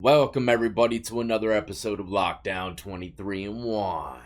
Welcome everybody to another episode of Lockdown 23 and 1.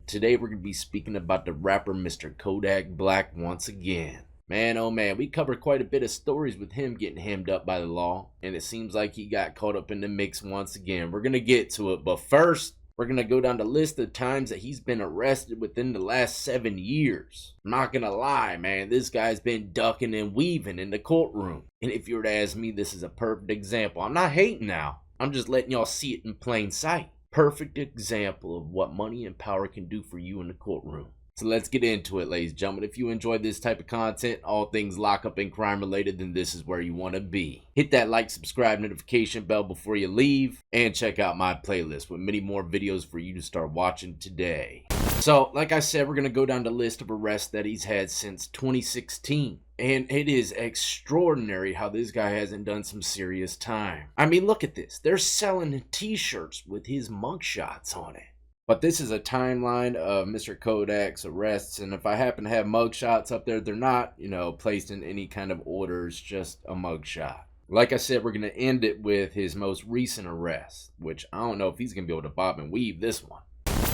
Today we're going to be speaking about the rapper Mr. KODAK Black once again. Man, oh man, we covered quite a bit of stories with him getting hemmed up by the law, and it seems like he got caught up in the mix once again. We're going to get to it, but first, we're going to go down the list of times that he's been arrested within the last 7 years. I'm not going to lie, man, this guy's been ducking and weaving in the courtroom. And if you were to ask me, this is a perfect example. I'm not hating now. I'm just letting y'all see it in plain sight. Perfect example of what money and power can do for you in the courtroom. So let's get into it, ladies and gentlemen. If you enjoy this type of content, all things lockup and crime related, then this is where you want to be. Hit that like, subscribe, notification bell before you leave, and check out my playlist with many more videos for you to start watching today. So, like I said, we're going to go down the list of arrests that he's had since 2016. And it is extraordinary how this guy hasn't done some serious time. I mean, look at this. They're selling t-shirts with his mugshots on it. But this is a timeline of Mr. KODAK's arrests, and if I happen to have mugshots up there, they're not, placed in any kind of order. It's just a mugshot. Like I said, we're going to end it with his most recent arrest, which I don't know if he's going to be able to bob and weave this one.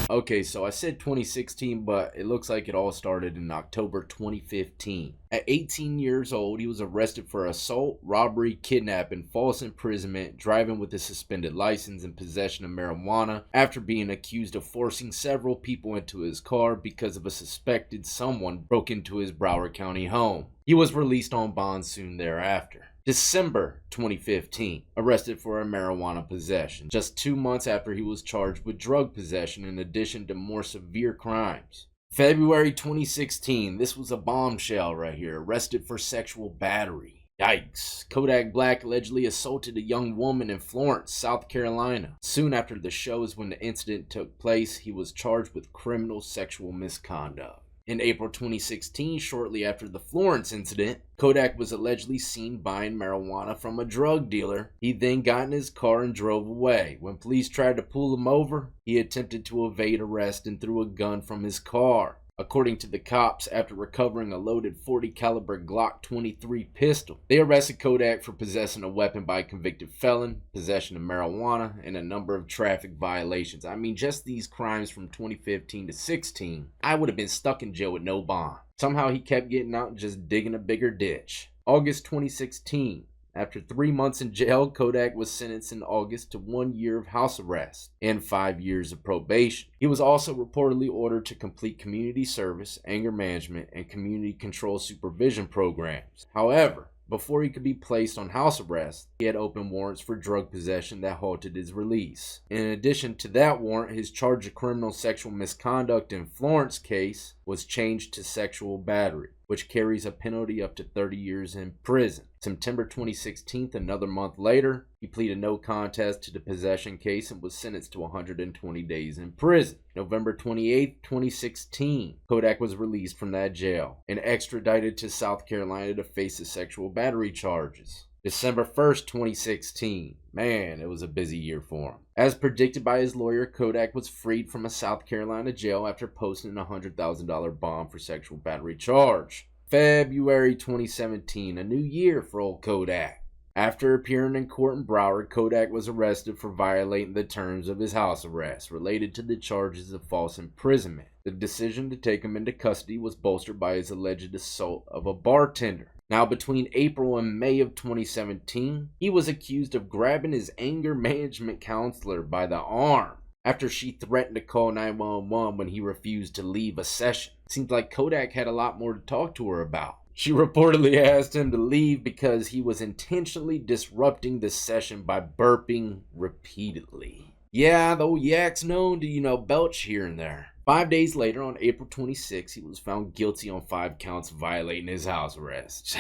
Okay, so I said 2016, but it looks like it all started in October 2015. At 18 years old, he was arrested for assault, robbery, kidnapping, false imprisonment, driving with a suspended license, and possession of marijuana after being accused of forcing several people into his car because of a suspected someone broke into his Broward County home. He was released on bond soon thereafter. December 2015, arrested for a marijuana possession, just 2 months after he was charged with drug possession in addition to more severe crimes. February 2016, this was a bombshell right here, arrested for sexual battery. Yikes. KODAK Black allegedly assaulted a young woman in Florence, South Carolina. Soon after the shows when the incident took place, he was charged with criminal sexual misconduct. In April 2016, shortly after the Florence incident, KODAK was allegedly seen buying marijuana from a drug dealer. He then got in his car and drove away. When police tried to pull him over, he attempted to evade arrest and threw a gun from his car. According to the cops, after recovering a loaded .40 caliber Glock 23 pistol, they arrested KODAK for possessing a weapon by a convicted felon, possession of marijuana, and a number of traffic violations. I mean, just these crimes from 2015 to 16, I would have been stuck in jail with no bond. Somehow he kept getting out and just digging a bigger ditch. August 2016. After 3 months in jail, KODAK was sentenced in August to 1 year of house arrest and 5 years of probation. He was also reportedly ordered to complete community service, anger management, and community control supervision programs. However, before he could be placed on house arrest, he had open warrants for drug possession that halted his release. In addition to that warrant, his charge of criminal sexual misconduct in Florence case was changed to sexual battery, which carries a penalty up to 30 years in prison. September 2016, another month later, he pleaded no contest to the possession case and was sentenced to 120 days in prison. November 28, 2016, KODAK was released from that jail and extradited to South Carolina to face the sexual battery charges. December 1st, 2016. Man, it was a busy year for him. As predicted by his lawyer, KODAK was freed from a South Carolina jail after posting a $100,000 bond for sexual battery charge. February 2017, a new year for old KODAK. After appearing in court in Broward, KODAK was arrested for violating the terms of his house arrest related to the charges of false imprisonment. The decision to take him into custody was bolstered by his alleged assault of a bartender. Now, between April and May of 2017, he was accused of grabbing his anger management counselor by the arm after she threatened to call 911 when he refused to leave a session. Seems like KODAK had a lot more to talk to her about. She reportedly asked him to leave because he was intentionally disrupting the session by burping repeatedly. Yeah, the old yak's known to, belch here and there. 5 days later, on April 26, he was found guilty on 5 counts of violating his house arrest.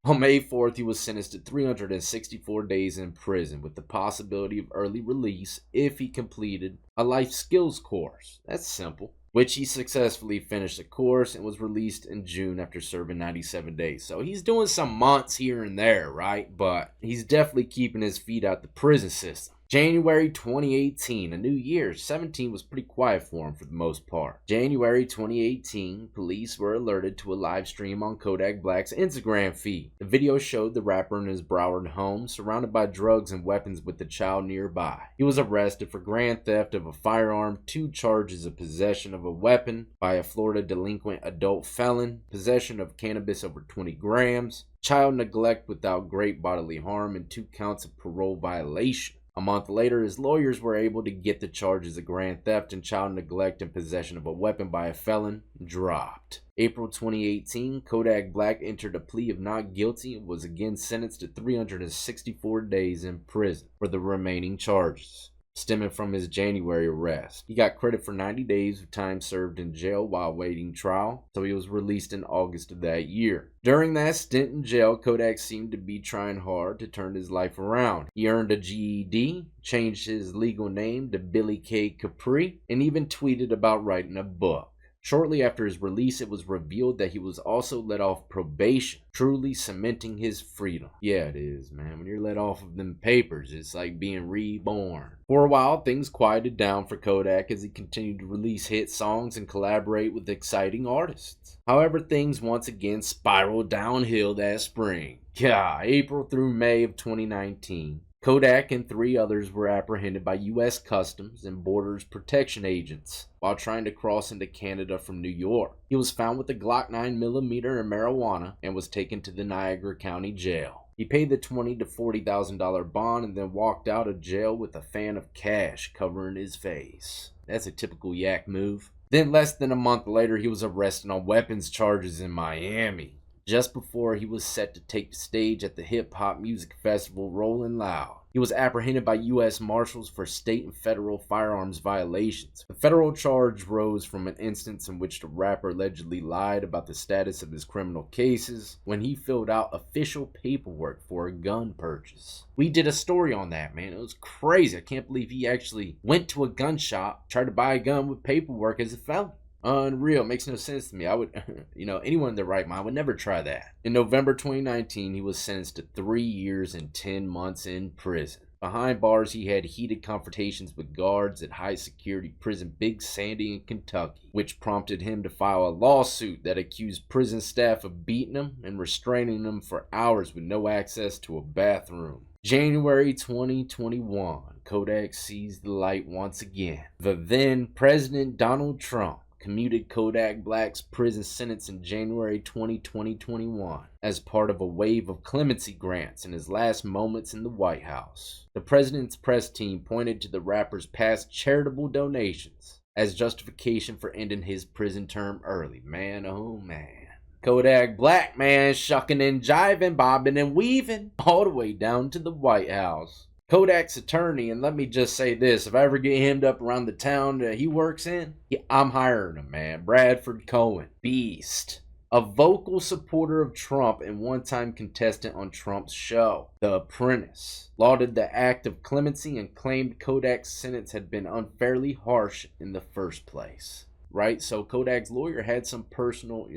On May 4th, he was sentenced to 364 days in prison with the possibility of early release if he completed a life skills course. That's simple. Which he successfully finished the course and was released in June after serving 97 days. So he's doing some months here and there, right? But he's definitely keeping his feet out the prison system. January 2018, a new year. 17 was pretty quiet for him for the most part. January 2018, police were alerted to a live stream on Kodak Black's Instagram feed. The video showed the rapper in his Broward home, surrounded by drugs and weapons with the child nearby. He was arrested for grand theft of a firearm, 2 charges of possession of a weapon by a Florida delinquent adult felon, possession of cannabis over 20 grams, child neglect without great bodily harm, and 2 counts of parole violation. A month later, his lawyers were able to get the charges of grand theft and child neglect and possession of a weapon by a felon dropped. April 2018, Kodak Black entered a plea of not guilty and was again sentenced to 364 days in prison for the remaining charges stemming from his January arrest. He got credit for 90 days of time served in jail while awaiting trial, so he was released in August of that year. During that stint in jail, Kodak seemed to be trying hard to turn his life around. He earned a GED, changed his legal name to Billy K. Capri, and even tweeted about writing a book. Shortly after his release, it was revealed that he was also let off probation, truly cementing his freedom. Yeah, it is, man. When you're let off of them papers, it's like being reborn. For a while, things quieted down for Kodak as he continued to release hit songs and collaborate with exciting artists. However, things once again spiraled downhill that spring. April through May of 2019. Kodak and 3 others were apprehended by U.S. Customs and Borders Protection agents while trying to cross into Canada from New York. He was found with a Glock 9mm and marijuana and was taken to the Niagara County Jail. He paid the $20,000 to $40,000 bond and then walked out of jail with a fan of cash covering his face. That's a typical yak move. Then less than a month later, he was arrested on weapons charges in Miami, just before he was set to take the stage at the hip-hop music festival Rollin' Loud. He was apprehended by U.S. Marshals for state and federal firearms violations. The federal charge rose from an instance in which the rapper allegedly lied about the status of his criminal cases when he filled out official paperwork for a gun purchase. We did a story on that, man. It was crazy. I can't believe he actually went to a gun shop, tried to buy a gun with paperwork as a felon. Unreal. Makes no sense to me. I would, anyone in their right mind would never try that. In November 2019, he was sentenced to 3 years and 10 months in prison. Behind bars, he had heated confrontations with guards at high security prison Big Sandy in Kentucky, which prompted him to file a lawsuit that accused prison staff of beating him and restraining him for hours with no access to a bathroom. January 2021, Kodak sees the light once again. The then President Donald Trump commuted Kodak Black's prison sentence in January 2021 as part of a wave of clemency grants in his last moments in the White House. The president's press team pointed to the rapper's past charitable donations as justification for ending his prison term early. Man, oh man. Kodak Black, man, shucking and jiving, bobbing and weaving all the way down to the White House. Kodak's attorney, and let me just say this, if I ever get hemmed up around the town that he works in, I'm hiring him, man. Bradford Cohen, beast. A vocal supporter of Trump and one-time contestant on Trump's show, The Apprentice, lauded the act of clemency and claimed Kodak's sentence had been unfairly harsh in the first place. Right? So Kodak's lawyer had some personal,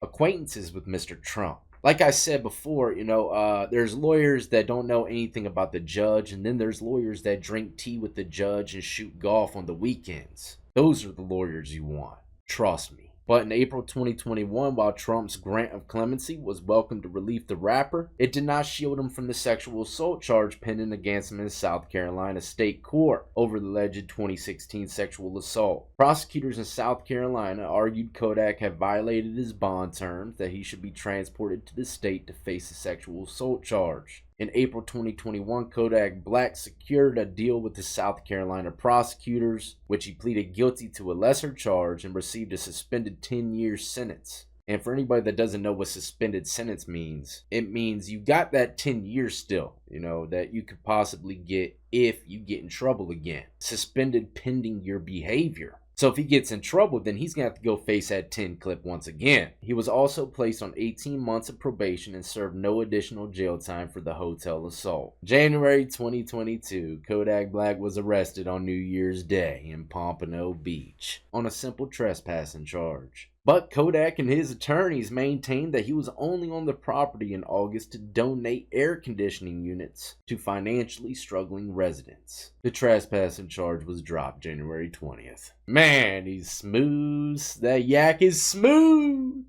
acquaintances with Mr. Trump. Like I said before, there's lawyers that don't know anything about the judge, and then there's lawyers that drink tea with the judge and shoot golf on the weekends. Those are the lawyers you want. Trust me. But in April 2021, while Trump's grant of clemency was welcome to relieve the rapper, it did not shield him from the sexual assault charge pending against him in South Carolina state court over the alleged 2016 sexual assault. Prosecutors in South Carolina argued Kodak had violated his bond terms, that he should be transported to the state to face a sexual assault charge. In April 2021, Kodak Black secured a deal with the South Carolina prosecutors, which he pleaded guilty to a lesser charge and received a suspended 10-year sentence. And for anybody that doesn't know what suspended sentence means, it means you got that 10 years still, that you could possibly get if you get in trouble again. Suspended pending your behavior. So if he gets in trouble, then he's going to have to go face that 10 clip once again. He was also placed on 18 months of probation and served no additional jail time for the hotel assault. January 2022, Kodak Black was arrested on New Year's Day in Pompano Beach on a simple trespassing charge. But Kodak and his attorneys maintained that he was only on the property in August to donate air conditioning units to financially struggling residents. The trespassing charge was dropped January 20th. Man, he's smooth. That yak is smooth.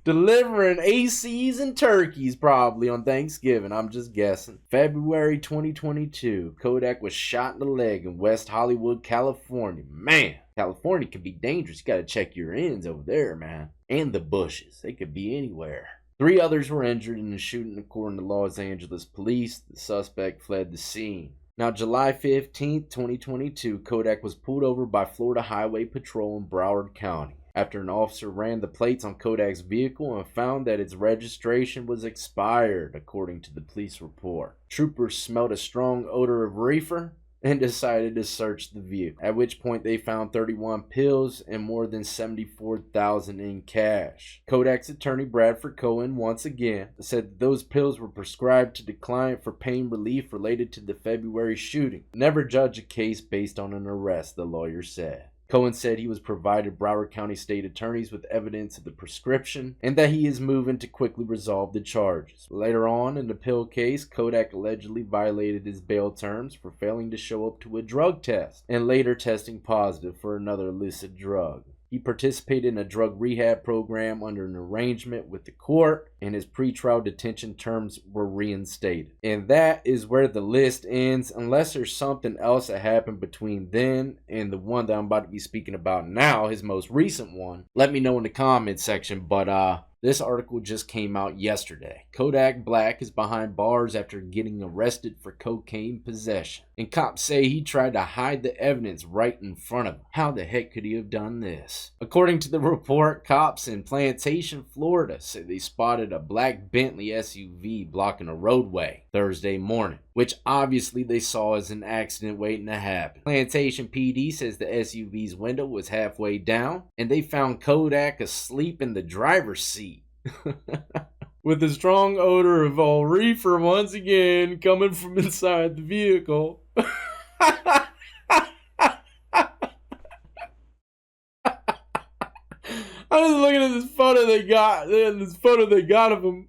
Delivering ACs and turkeys probably on Thanksgiving, I'm just guessing. February 2022, Kodak was shot in the leg in West Hollywood, California. Man, California can be dangerous. You gotta check your ends over there, man. And the bushes, they could be anywhere. 3 others were injured in the shooting according to Los Angeles police. The suspect fled the scene. Now, July 15th, 2022, Kodak was pulled over by Florida Highway Patrol in Broward County after an officer ran the plates on Kodak's vehicle and found that its registration was expired, according to the police report. Troopers smelled a strong odor of reefer and decided to search the vehicle, at which point they found 31 pills and more than $74,000 in cash. Kodak's attorney Bradford Cohen once again said that those pills were prescribed to the client for pain relief related to the February shooting. Never judge a case based on an arrest, the lawyer said. Cohen said he was provided Broward County state attorneys with evidence of the prescription and that he is moving to quickly resolve the charges. Later on in the pill case, Kodak allegedly violated his bail terms for failing to show up to a drug test and later testing positive for another illicit drug. He participated in a drug rehab program under an arrangement with the court, and his pretrial detention terms were reinstated. And that is where the list ends, unless there's something else that happened between then and the one that I'm about to be speaking about now, his most recent one. Let me know in the comments section, but this article just came out yesterday. Kodak Black is behind bars after getting arrested for cocaine possession. And cops say he tried to hide the evidence right in front of him. How the heck could he have done this? According to the report, cops in Plantation, Florida said they spotted a black Bentley SUV blocking a roadway Thursday morning, which obviously they saw as an accident waiting to happen. Plantation PD says the SUV's window was halfway down and they found Kodak asleep in the driver's seat. With a strong odor of all reefer once again coming from inside the vehicle. I'm just looking at this photo they got of him.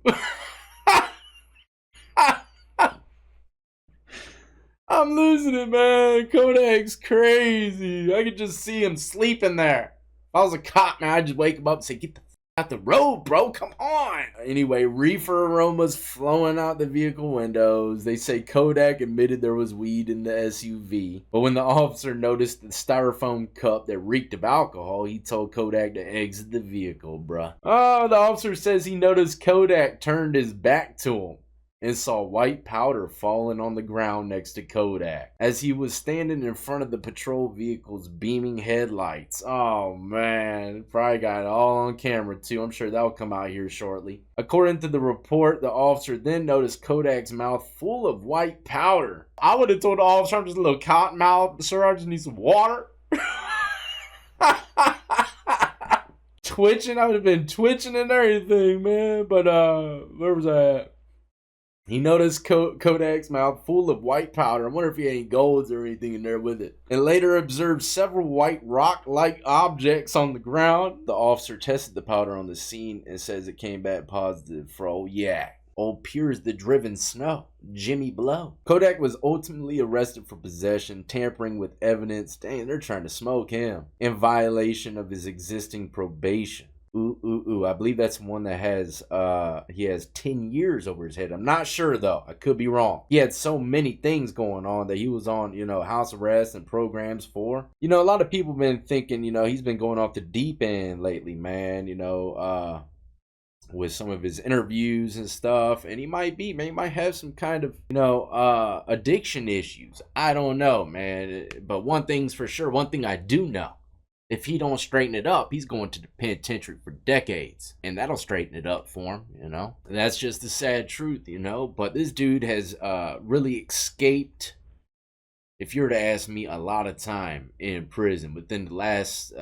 I'm losing it, man. Kodak's crazy. I could just see him sleeping there. If I was a cop, man, I'd just wake him up and say, get the f out the road, bro. Come on. Anyway, reefer aromas flowing out the vehicle windows. They say Kodak admitted there was weed in the SUV. But when the officer noticed the styrofoam cup that reeked of alcohol, he told Kodak to exit the vehicle, bruh. Oh, the officer says he noticed Kodak turned his back to him and saw white powder falling on the ground next to Kodak as he was standing in front of the patrol vehicle's beaming headlights. Oh man, probably got it all on camera too. I'm sure that'll come out here shortly. According to the report, the officer then noticed Kodak's mouth full of white powder. I would have told the officer, I'm just a little cotton mouth, sir, I just need some water. Twitching, I would have been twitching and everything, man. But where was I at? He noticed Kodak's mouth full of white powder. I wonder if he had any golds or anything in there with it. And later observed several white rock-like objects on the ground. The officer tested the powder on the scene and says it came back positive for old yak. Old pure as the driven snow. Jimmy Blow. Kodak was ultimately arrested for possession, tampering with evidence. Dang, they're trying to smoke him. In violation of his existing probation. I believe that's one that has, he has 10 years over his head. I'm not sure though. I could be wrong. He had so many things going on that he was on, house arrest and programs for. A lot of people been thinking, he's been going off the deep end lately, man, with some of his interviews and stuff. And he might have some kind of, addiction issues. I don't know, man. But one thing's for sure. One thing I do know. If he don't straighten it up, he's going to the penitentiary for decades. And that'll straighten it up for him, And that's just the sad truth, But this dude has really escaped, if you were to ask me, a lot of time in prison within the last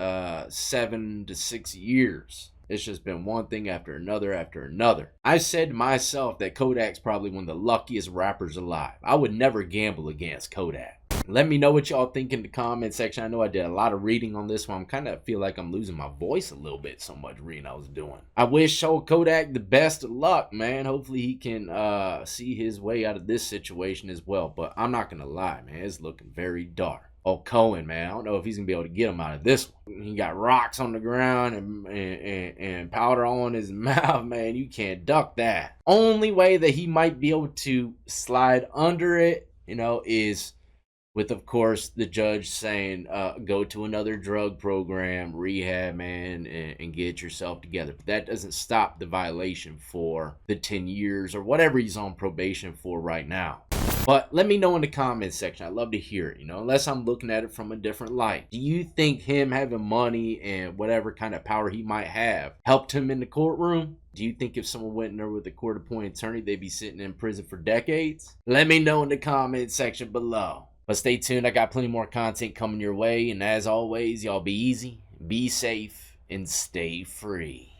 7 to 6 years. It's just been one thing after another after another. I said to myself that Kodak's probably one of the luckiest rappers alive. I would never gamble against Kodak. Let me know what y'all think in the comment section. I know I did a lot of reading on this one. I'm kind of feel like I'm losing my voice a little bit, so much reading I was doing. I wish old Kodak the best of luck, man. Hopefully he can see his way out of this situation as well. But I'm not gonna lie, man, it's looking very dark. Oh, Cohen, man, I don't know if he's gonna be able to get him out of this one. He got rocks on the ground and powder on his mouth, man. You can't duck that. Only way that he might be able to slide under it, you know, is with, of course, the judge saying, go to another drug program, rehab, man, and get yourself together. But that doesn't stop the violation for the 10 years or whatever he's on probation for right now. But let me know in the comments section. I'd love to hear it, you know, unless I'm looking at it from a different light. Do you think him having money and whatever kind of power he might have helped him in the courtroom? Do you think if someone went in there with a court-appointed attorney, they'd be sitting in prison for decades? Let me know in the comment section below. But stay tuned. I got plenty more content coming your way. And as always, y'all be easy, be safe, and stay free.